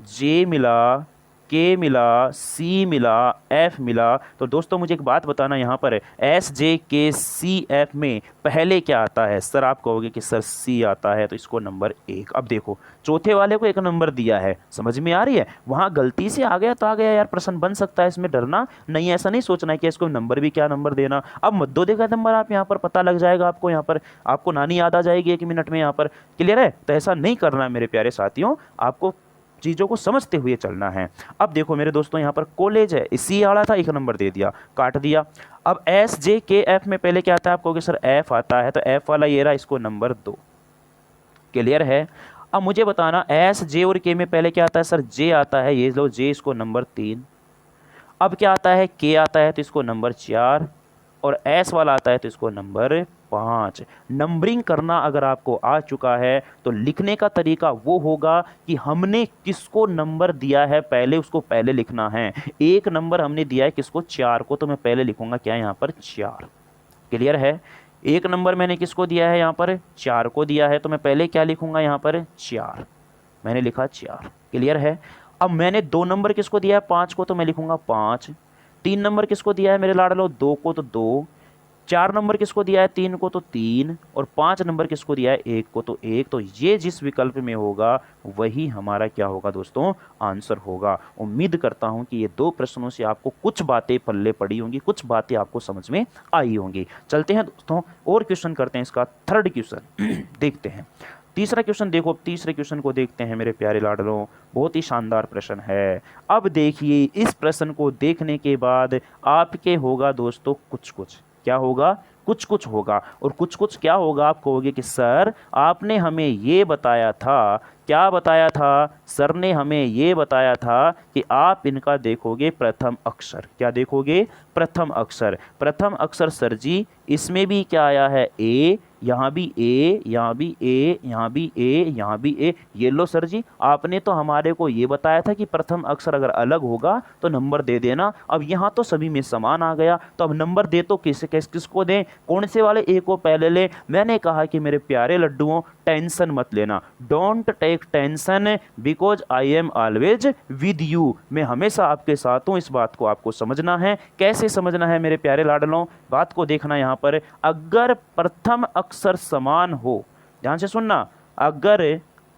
जे मिला, के मिला, सी मिला, एफ मिला। तो दोस्तों मुझे एक बात बताना, यहाँ पर एस जे के सी एफ में पहले क्या आता है। सर आप कहोगे कि सर सी आता है, तो इसको नंबर 1। अब देखो चौथे वाले को 1 नंबर दिया है, समझ में आ रही है, वहाँ गलती से आ गया तो आ गया यार, प्रश्न बन सकता है, इसमें डरना नहीं, ऐसा नहीं सोचना है कि इसको नंबर भी क्या नंबर देना। अब मध्योदय का नंबर आप यहाँ पर पता लग जाएगा आपको, यहाँ पर आपको नानी याद आ जाएगी 1 मिनट में, यहाँ पर क्लियर है। तो ऐसा नहीं करना है मेरे प्यारे साथियों, आपको चीज़ों को समझते हुए चलना है। अब देखो मेरे दोस्तों, यहाँ पर कॉलेज है, इसी वाला था, 1 नंबर दे दिया, काट दिया। अब एस जे के एफ में पहले क्या आता है, आप कहोगे सर एफ आता है, तो एफ वाला ये रहा, इसको नंबर 2। क्लियर है। अब मुझे बताना एस जे और के में पहले क्या आता है, सर जे आता है, ये लो जे, इसको नंबर 3। अब क्या आता है, के आता है, तो इसको नंबर 4, और एस वाला आता है तो इसको नंबर 5। नंबरिंग करना अगर आपको आ चुका है तो लिखने का तरीका वो होगा कि हमने किसको नंबर दिया है पहले उसको पहले लिखना है। 1 नंबर हमने दिया है किसको, 4 को, तो मैं पहले लिखूंगा क्या यहाँ पर 4। क्लियर है। 1 नंबर मैंने किसको दिया है, यहाँ पर 4 को दिया है, तो मैं पहले क्या लिखूंगा यहाँ पर 4, मैंने लिखा 4। क्लियर है। अब मैंने 2 नंबर किसको दिया है, 5 को, तो मैं लिखूंगा 5। 3 नंबर किसको दिया है मेरे लाडलो, 2 को, तो 2। 4 नंबर किसको दिया है, 3 को, तो 3। और 5 नंबर किसको दिया है, 1 को, तो 1। तो ये जिस विकल्प में होगा वही हमारा क्या होगा दोस्तों, आंसर होगा। उम्मीद करता हूं कि ये 2 प्रश्नों से आपको कुछ बातें पल्ले पड़ी होंगी, कुछ बातें आपको समझ में आई होंगी। चलते हैं दोस्तों और क्वेश्चन करते हैं, इसका थर्ड क्वेश्चन देखते हैं। तीसरा क्वेश्चन देखो, अब तीसरे क्वेश्चन को देखते हैं मेरे प्यारे लाडलों, बहुत ही शानदार प्रश्न है। अब देखिए, इस प्रश्न को देखने के बाद आपके होगा दोस्तों कुछ कुछ, क्या होगा, कुछ कुछ होगा। और कुछ कुछ क्या होगा, आप कहोगे कि सर आपने हमें ये बताया था, क्या बताया था, सर ने हमें ये बताया था कि आप इनका देखोगे प्रथम अक्षर। क्या देखोगे, प्रथम अक्षर। प्रथम अक्षर सर जी, इसमें भी क्या आया है, ए, यहाँ भी ए, यहाँ भी ए, यहाँ भी ए, यहाँ भी ए। ये लो सर जी, आपने तो हमारे को ये बताया था कि प्रथम अक्षर अगर अलग होगा तो नंबर दे देना। अब यहाँ तो सभी में समान आ गया, तो अब नंबर दे तो किसको दें, कौन से वाले, ए को पहले ले। मैंने कहा कि मेरे प्यारे लड्डुओं टेंशन मत लेना, don't take tension because I am always with you. मैं हमेशा आपके साथ हूँ, इस बात को आपको समझना है। कैसे समझना है मेरे प्यारे लाडलों, बात को देखना। यहाँ पर अगर प्रथम अक्षर समान हो, ध्यान से सुनना, अगर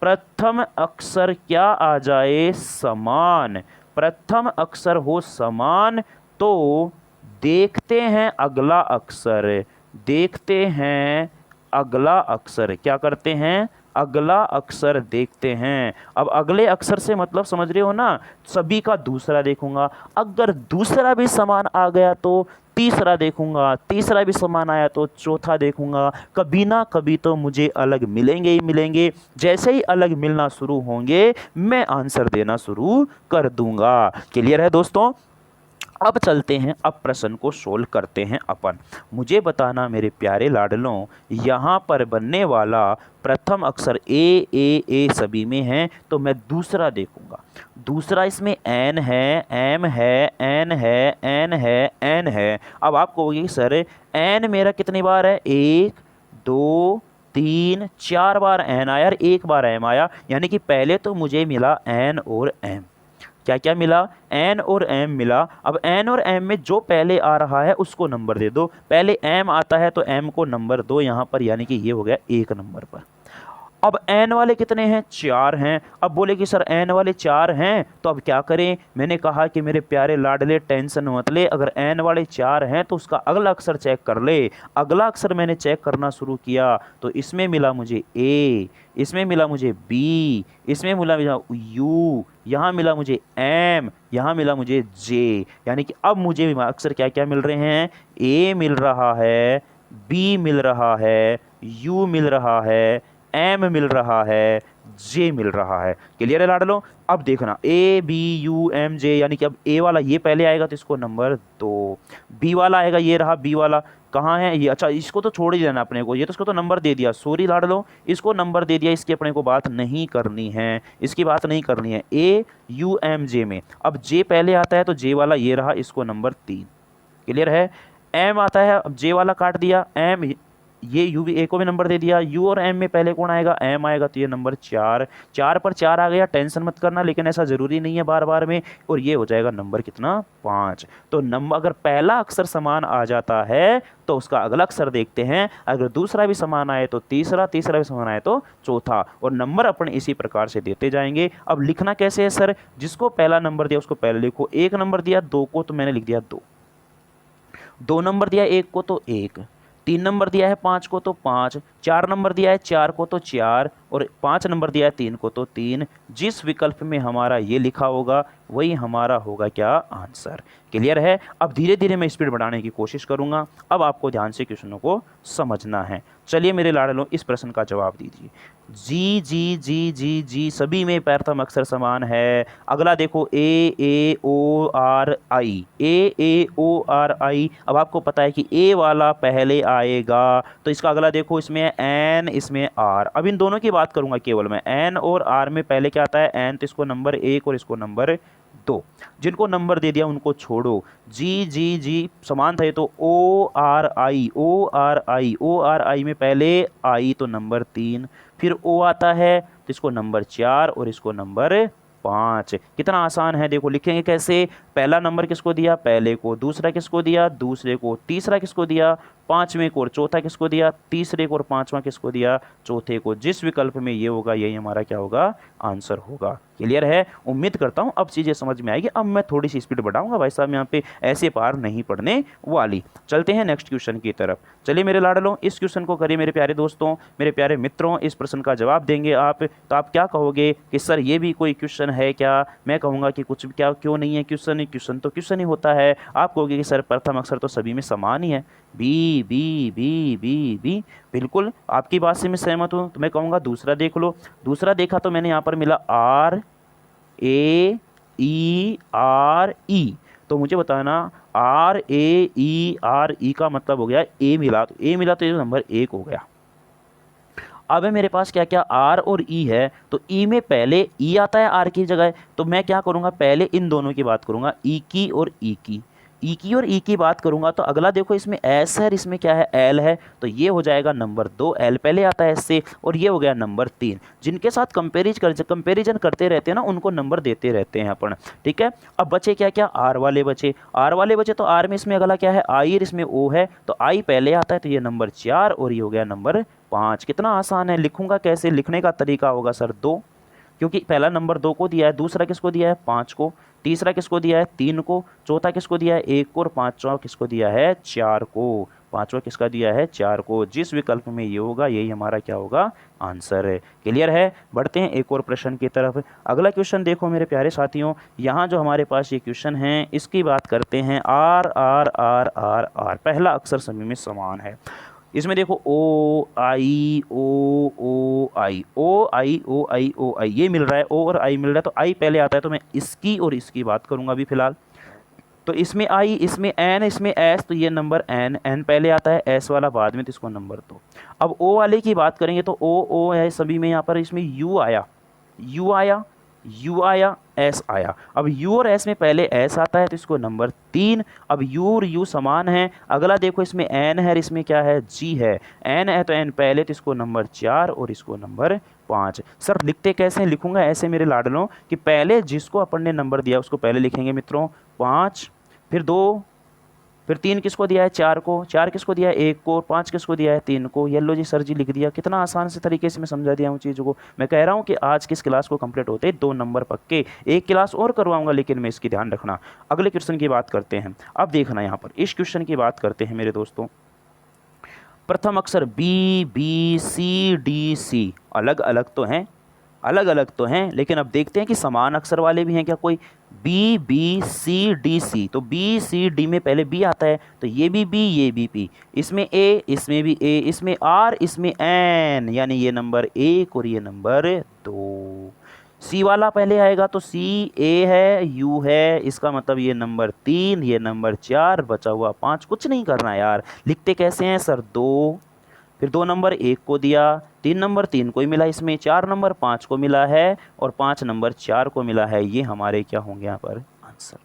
प्रथम अक्षर क्या आ जाए, समान, प्रथम अक्षर हो समान, तो देखते हैं अगला अक्षर, देखते हैं अगला अक्षर, क्या करते हैं, अगला अक्षर देखते हैं। अब अगले अक्षर से मतलब समझ रहे हो ना, सभी का दूसरा देखूंगा, अगर दूसरा भी समान आ गया तो तीसरा देखूंगा, तीसरा भी समान आया तो चौथा देखूंगा, कभी ना कभी तो मुझे अलग मिलेंगे ही मिलेंगे। जैसे ही अलग मिलना शुरू होंगे मैं आंसर देना शुरू कर दूंगा। क्लियर है दोस्तों। अब चलते हैं, अब प्रश्न को सोल्व करते हैं अपन। मुझे बताना मेरे प्यारे लाडलों, यहाँ पर बनने वाला प्रथम अक्षर ए सभी में है, तो मैं दूसरा देखूंगा। दूसरा इसमें एन है, एम है, एन है, एन है, एन है। अब आप कहोगे कि सर एन मेरा कितनी बार है, 1 2 3 4 बार एन आया और 1 बार एम आया, यानी कि पहले तो मुझे मिला एन और एम। क्या क्या मिला, एन और एम मिला। अब एन और एम में जो पहले आ रहा है उसको नंबर दे दो। पहले एम आता है तो एम को नंबर दो यहाँ पर, यानी कि ये हो गया 1 नंबर पर। अब एन वाले कितने हैं, 4 हैं। अब बोले कि सर एन वाले 4 हैं तो अब क्या करें। मैंने कहा कि मेरे प्यारे लाडले टेंशन मत ले, अगर एन वाले 4 हैं तो उसका अगला अक्षर चेक कर ले। अगला अक्षर मैंने चेक करना शुरू किया तो इसमें मिला मुझे ए, इसमें मिला मुझे बी, इसमें मिला मुझे यू, यहाँ मिला मुझे एम, यहाँ मिला मुझे जे। यानी कि अब मुझे अक्षर क्या क्या मिल रहे हैं, ए मिल रहा है, बी मिल रहा है, यू मिल रहा है, एम मिल रहा है, जे मिल रहा है। क्लियर है लाडलो। अब देखना A B U M J, यानी कि अब ए वाला ये पहले आएगा तो इसको नंबर 2, बी वाला आएगा, ये रहा बी वाला, कहाँ है ये, अच्छा इसको तो छोड़ ही देना अपने को, ये तो इसको तो नंबर दे दिया, सॉरी लाडलो, इसको नंबर दे दिया, इसकी अपने को बात नहीं करनी है, इसकी बात नहीं करनी है। ए यू एम जे में अब जे पहले आता है तो जे वाला ये रहा, इसको नंबर 3। क्लियर है। एम आता है, अब जे वाला काट दिया, एम ये यू भी, ए को भी नंबर दे दिया। यू और एम में पहले कौन आएगा, एम आएगा, तो ये नंबर 4, 4 पर 4 आ गया, टेंशन मत करना, लेकिन ऐसा ज़रूरी नहीं है बार बार में। और ये हो जाएगा नंबर कितना, 5। तो नंबर अगर पहला अक्षर समान आ जाता है तो उसका अगला अक्षर देखते हैं, अगर दूसरा भी समान आए तो तीसरा, तीसरा भी समान आए तो चौथा, और नंबर अपन इसी प्रकार से देते जाएंगे। अब लिखना कैसे है सर, जिसको पहला नंबर दिया उसको पहले लिखो। 1 नंबर दिया 2 को तो मैंने लिख दिया 2, 2 नंबर दिया 1 को तो 1, 3 नंबर दिया है 5 को तो 5, 4 नंबर दिया है 4 को तो 4, और 5 नंबर दिया है 3 को तो 3। जिस विकल्प में हमारा ये लिखा होगा वही हमारा होगा क्या, आंसर। क्लियर है। अब धीरे धीरे मैं स्पीड बढ़ाने की कोशिश करूंगा, अब आपको ध्यान से क्वेश्चनों को समझना है। चलिए मेरे लाडलों, इस प्रश्न का जवाब दीजिए। जी जी जी जी जी सभी में प्रथम अक्षर समान है। अगला देखो ए ओ आर आई, ए ओ आर आई। अब आपको पता है कि ए वाला पहले आएगा तो इसका अगला देखो, इसमें एन, इसमें आर। अब इन दोनों की बात करूंगा केवल मैं, एन और आर में पहले क्या आता है, एन, तो इसको नंबर 1 और इसको नंबर 2। जिनको नंबर दे दिया उनको छोड़ो। जी जी जी समान था ये, तो O R I, O R I, O R I में पहले आई तो नंबर 3, फिर ओ आता है तो इसको नंबर 4 और इसको नंबर 5। कितना आसान है, देखो लिखेंगे कैसे। पहला नंबर किसको दिया, पहले को, दूसरा किसको दिया, दूसरे को, तीसरा किसको दिया, पांचवें को, और चौथा किसको दिया, तीसरे को, और पांचवा किसको दिया, चौथे को। जिस विकल्प में ये होगा यही हमारा क्या होगा, आंसर होगा। क्लियर है। उम्मीद करता हूं अब चीज़ें समझ में आएगी। अब मैं थोड़ी सी स्पीड बढ़ाऊंगा भाई साहब, यहाँ पे ऐसे पार नहीं पड़ने वाली। चलते हैं नेक्स्ट क्वेश्चन की तरफ। चलिए मेरे लाडलों, इस क्वेश्चन को करिए मेरे प्यारे दोस्तों, मेरे प्यारे मित्रों। इस प्रश्न का जवाब देंगे आप तो आप क्या कहोगे कि सर ये भी कोई क्वेश्चन है क्या। मैं कहूँगा कि कुछ क्या, क्यों नहीं है क्वेश्चन, क्वेश्चन तो क्वेश्चन ही होता है। आप कहोगे कि सर प्रथम अक्षर तो सभी में समान ही है, B B B B B. बिल्कुल आपकी बात से मैं सहमत हूँ। तो मैं कहूँगा दूसरा देख लो। दूसरा देखा तो मैंने यहाँ पर मिला R A E R E, तो मुझे बताना R A E R E का मतलब हो गया ए मिला, तो ए मिला तो ये नंबर 1 हो गया। अब है मेरे पास क्या क्या, आर और ई है, तो ई में पहले ई आता है आर की जगह, तो मैं क्या करूँगा, पहले इन दोनों की बात करूँगा, ई की और ई की। ई की और ई की बात करूंगा तो अगला देखो, इसमें एस है और इसमें क्या है, एल है, तो ये हो जाएगा नंबर 2, एल पहले आता है एस से, और ये हो गया नंबर 3। जिनके साथ कंपेरिजन करते रहते हैं ना, उनको नंबर देते रहते हैं अपन। ठीक है। अब बचे क्या क्या, आर वाले बचे। आर वाले बचे तो आर में इसमें अगला क्या है, आई, और इसमें ओ है, तो आई पहले आता है, तो ये नंबर 4 और ये हो गया नंबर 5। कितना आसान है। लिखूंगा कैसे, लिखने का तरीका होगा सर 2, क्योंकि पहला नंबर 2 को दिया है, दूसरा किसको दिया है, 5 को, तीसरा किसको दिया है, 3 को, चौथा किसको दिया है, 1 को, और पांचवा किसको दिया है, 4 को। पांचवा किसका दिया है, 4 को। जिस विकल्प में ये होगा यही हमारा क्या होगा, आंसर है। क्लियर है। बढ़ते हैं एक और प्रश्न की तरफ। अगला क्वेश्चन देखो मेरे प्यारे साथियों, यहाँ जो हमारे पास ये क्वेश्चन है इसकी बात करते हैं। R R R R R, पहला अक्षर सभी में समान है। इसमें देखो ओ आई ओ आई, ओ आई ओ आई ओ आई, ये मिल रहा है, ओ और आई मिल रहा है, तो आई पहले आता है, तो मैं इसकी और इसकी बात करूंगा अभी फिलहाल। तो इसमें आई, इसमें एन, इसमें एस, तो ये नंबर एन, एन पहले आता है, एस वाला बाद में, तो इसको नंबर दो। अब ओ वाले की बात करेंगे तो ओ ओ है सभी में, यहाँ पर इसमें यू आया, यू आया, यू आया, एस आया। अब यू और एस में पहले एस आता है तो इसको नंबर 3। अब यू और यू समान है। अगला देखो इसमें एन है, इसमें क्या है, जी है। एन है तो एन पहले, तो इसको नंबर 4 और इसको नंबर 5। सर लिखते कैसे हैं? लिखूंगा ऐसे मेरे लाडलों कि पहले जिसको अपन ने नंबर दिया उसको पहले लिखेंगे मित्रों 5, फिर 2, फिर 3 किसको दिया है, 4 को, 4 किसको दिया है, 1 को, 5 किसको दिया है, 3 को। येलो जी सर जी लिख दिया। कितना आसान से तरीके से मैं समझा दिया हूँ चीज़ों को। मैं कह रहा हूँ कि आज की इस क्लास को कंप्लीट होते 2 नंबर पक्के। एक क्लास और करवाऊंगा लेकिन मैं इसकी ध्यान रखना। अगले क्वेश्चन की बात करते हैं। अब देखना यहाँ पर इस क्वेश्चन की बात करते हैं मेरे दोस्तों। प्रथम अक्षर बी, बी, सी, डी, सी अलग अलग तो हैं, अलग अलग तो हैं, लेकिन अब देखते हैं कि समान अक्षर वाले भी हैं क्या कोई। बी, बी, सी, डी, सी, तो बी, सी, डी में पहले बी आता है तो ये भी बी, ये भी बी, इसमें ए, इसमें भी ए, इसमें आर, इसमें एन, यानी ये नंबर 1 और ये नंबर 2। सी वाला पहले आएगा तो सी, ए है, यू है, इसका मतलब ये नंबर 3, ये नंबर 4, बचा हुआ 5। कुछ नहीं करना यार। लिखते कैसे हैं सर, 2, फिर 2 नंबर 1 को दिया, 3 नंबर 3 को ही मिला, इसमें 4 नंबर 5 को मिला है और 5 नंबर 4 को मिला है। ये हमारे क्या होंगे यहाँ पर आंसर।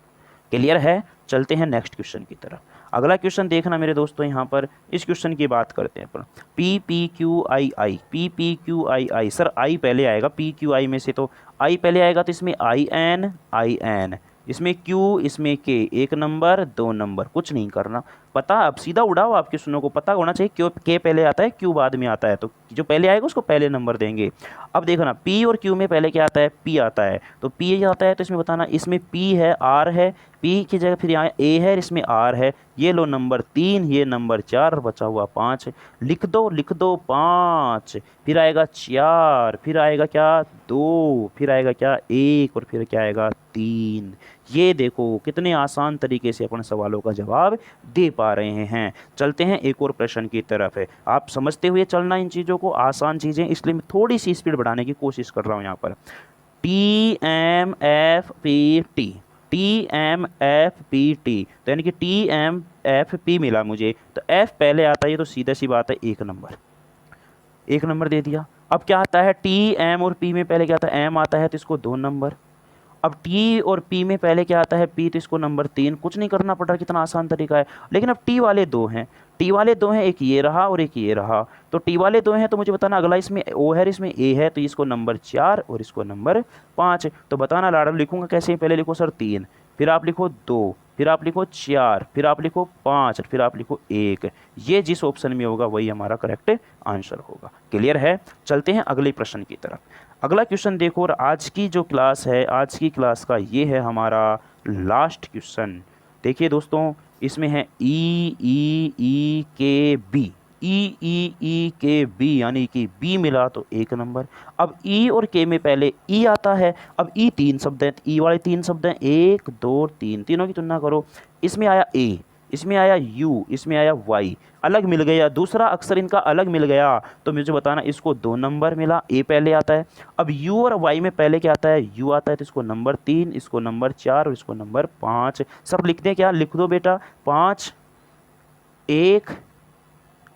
क्लियर है? चलते हैं नेक्स्ट क्वेश्चन की तरफ। अगला क्वेश्चन देखना मेरे दोस्तों, यहाँ पर इस क्वेश्चन की बात करते हैं अपन। P P Q I I, P P Q I I, sir I पहले आएगा पी क्यू आई में से, तो आई पहले आएगा तो इसमें आई एन, इसमें क्यू, इसमें के, 1 नंबर 2 नंबर। कुछ नहीं करना, पता अब सीधा उड़ाओ। आपके सुनो को पता होना चाहिए क्यों के पहले आता है, क्यू बाद में आता है, तो जो पहले आएगा उसको पहले नंबर देंगे। अब देखना पी और क्यू में पहले क्या आता है, पी आता है, तो पी आता है तो इसमें बताना, इसमें पी है, आर है, पी की जगह फिर यहाँ ए है, इसमें आर है। ये लो नंबर 3, ये नंबर 4, बचा हुआ 5। लिख दो 5, फिर आएगा 4, फिर आएगा क्या 2, फिर आएगा क्या 1 और फिर क्या आएगा 3। ये देखो कितने आसान तरीके से अपन सवालों का जवाब दे पा रहे हैं। चलते हैं एक और प्रश्न की तरफ है। आप समझते हुए चलना इन चीज़ों को, आसान चीज़ें, इसलिए मैं थोड़ी सी स्पीड बढ़ाने की कोशिश कर रहा हूँ यहाँ पर। T M F P T, T M F P T, तो यानी कि टी एम एफ पी मिला मुझे, तो एफ पहले आता है, तो सीधा सी बात है 1 नंबर, 1 नंबर दे दिया। अब क्या आता है, टी एम और पी में पहले क्या आता है, एम आता है, तो इसको 2 नंबर। अब टी और पी में पहले क्या आता है, पी, तो इसको नंबर 3। कुछ नहीं करना पड़ रहा, कितना आसान तरीका है। लेकिन अब टी वाले 2 हैं, टी वाले 2 हैं, एक ये रहा और एक ये रहा, तो टी वाले 2 हैं तो मुझे बताना अगला इसमें ओ है, इसमें ए है, तो इसको नंबर 4 और इसको नंबर 5। तो बताना लाडम लिखूंगा कैसे, पहले लिखो सर 3, फिर आप लिखो 2, फिर आप लिखो 4, फिर आप लिखो 5, फिर आप लिखो 1। ये जिस ऑप्शन में होगा वही हमारा करेक्ट आंसर होगा। क्लियर है? चलते हैं अगले प्रश्न की तरफ। अगला क्वेश्चन देखो, और आज की जो क्लास है, आज की क्लास का ये है हमारा लास्ट क्वेश्चन। देखिए दोस्तों, इसमें है ई के बी, ई के बी, यानी कि बी मिला तो 1 नंबर। अब ई और के में पहले ई आता है। अब ई 3 शब्द हैं, ई वाले 3 शब्द हैं, 1 2 3, तीनों की तुलना करो। इसमें आया ए, इसमें आया यू, इसमें आया वाई, अलग मिल गया, दूसरा अक्षर इनका अलग मिल गया, तो मुझे बताना इसको 2 नंबर मिला, ए पहले आता है। अब यू और वाई में पहले क्या आता है, यू आता है, तो इसको नंबर 3, इसको नंबर 4 और इसको नंबर 5। सब लिख दें क्या, लिख दो बेटा, 5, 1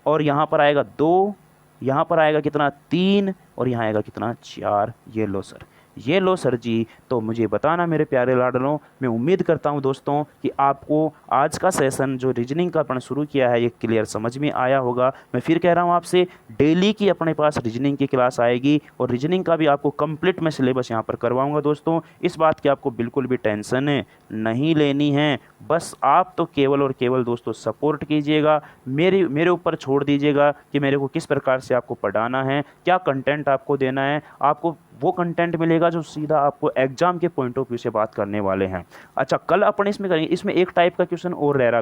और यहाँ पर आएगा 2, यहाँ पर आएगा कितना 3 और यहाँ आएगा कितना 4। ये लो सर, ये लो सर जी। तो मुझे बताना मेरे प्यारे लाडलों, मैं उम्मीद करता हूं दोस्तों कि आपको आज का सेशन जो रीजनिंग का अपन शुरू किया है ये क्लियर समझ में आया होगा। मैं फिर कह रहा हूं आपसे, डेली की अपने पास रीजनिंग की क्लास आएगी और रीजनिंग का भी आपको कंप्लीट मैं सिलेबस यहाँ पर करवाऊँगा दोस्तों। इस बात की आपको बिल्कुल भी टेंशन नहीं लेनी है। बस आप तो केवल और केवल दोस्तों सपोर्ट कीजिएगा, मेरे ऊपर छोड़ दीजिएगा कि मेरे को किस प्रकार से आपको पढ़ाना है, क्या कंटेंट आपको देना है। आपको वो कंटेंट मिलेगा जो सीधा आपको एग्जाम के पॉइंट ऑफ व्यू से बात करने वाले हैं। अच्छा, कल अपन इसमें करेंगे, इसमें एक टाइप का क्वेश्चन और रह रहा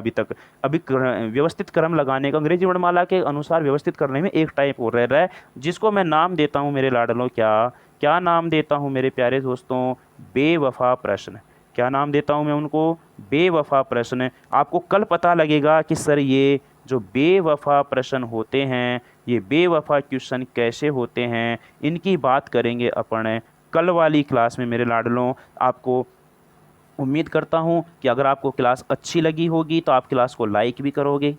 अभी व्यवस्थित क्रम लगाने का, अंग्रेजी वर्णमाला के अनुसार व्यवस्थित करने में एक टाइप और रह रहा है, जिसको मैं नाम देता हूँ मेरे लाडलों, क्या नाम देता हूँ मेरे प्यारे दोस्तों, बेवफा प्रश्न। क्या नाम देता हूँ मैं उनको, बेवफा प्रश्न। आपको कल पता लगेगा कि सर ये जो बेवफा प्रश्न होते हैं, ये बेवफा क्वेश्चन कैसे होते हैं, इनकी बात करेंगे अपन कल वाली क्लास में मेरे लाडलों। आपको उम्मीद करता हूँ कि अगर आपको क्लास अच्छी लगी होगी तो आप क्लास को लाइक भी करोगे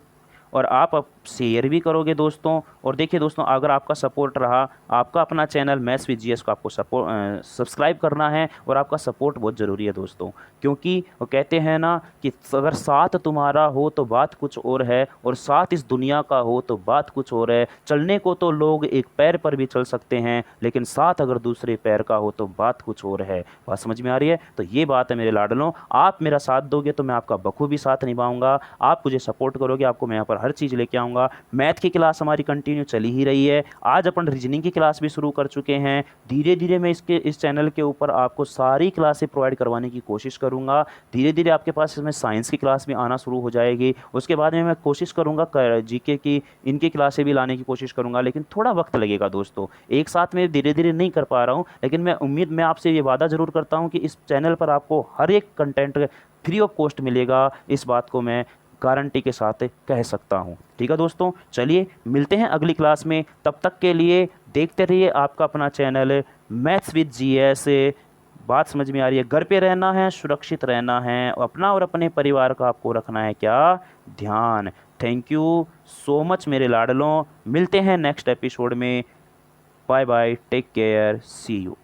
और आप अब शेयर भी करोगे दोस्तों। और देखिए दोस्तों, अगर आपका सपोर्ट रहा, आपका अपना चैनल मैथ्स विद जीएस को आपको सब्सक्राइब करना है और आपका सपोर्ट बहुत ज़रूरी है दोस्तों। क्योंकि वो कहते हैं ना कि अगर साथ तुम्हारा हो तो बात कुछ और है और साथ इस दुनिया का हो तो बात कुछ और है। चलने को तो लोग एक पैर पर भी चल सकते हैं, लेकिन साथ अगर दूसरे पैर का हो तो बात कुछ और है। बात समझ में आ रही है? तो ये बात है मेरे लाडलों, आप मेरा साथ दोगे तो मैं आपका बखूबी साथ निभाऊंगा। आप मुझे सपोर्ट करोगे, आपको मैं यहाँ पर हर चीज़ लेके आऊँगा। मैथ की क्लास हमारी कंटिन्यू चली ही रही है। आज अपन रीजनिंग की क्लास भी शुरू कर चुके हैं। धीरे धीरे मैं इस चैनल के ऊपर आपको सारी क्लासें प्रोवाइड करवाने की कोशिश करूँगा। धीरे धीरे आपके पास इसमें साइंस की क्लास भी आना शुरू हो जाएगी। उसके बाद में मैं कोशिश करूँगा जीके की इनकी क्लासें भी लाने की कोशिश करूँगा, लेकिन थोड़ा वक्त लगेगा दोस्तों। एक साथ में धीरे धीरे नहीं कर पा रहा हूँ, लेकिन मैं आपसे ये वादा ज़रूर करता हूँ कि इस चैनल पर आपको हर एक कंटेंट फ्री ऑफ कॉस्ट मिलेगा। इस बात को मैं गारंटी के साथ कह सकता हूँ। ठीक है दोस्तों, चलिए मिलते हैं अगली क्लास में। तब तक के लिए देखते रहिए आपका अपना चैनल मैथ्स विद जीएस। बात समझ में आ रही है? घर पे रहना है, सुरक्षित रहना है, अपना और अपने परिवार का आपको रखना है क्या? ध्यान। थैंक यू सो मच मेरे लाडलों। मिलते हैं नेक्स्ट एपिसोड में। Bye bye, take care, see you.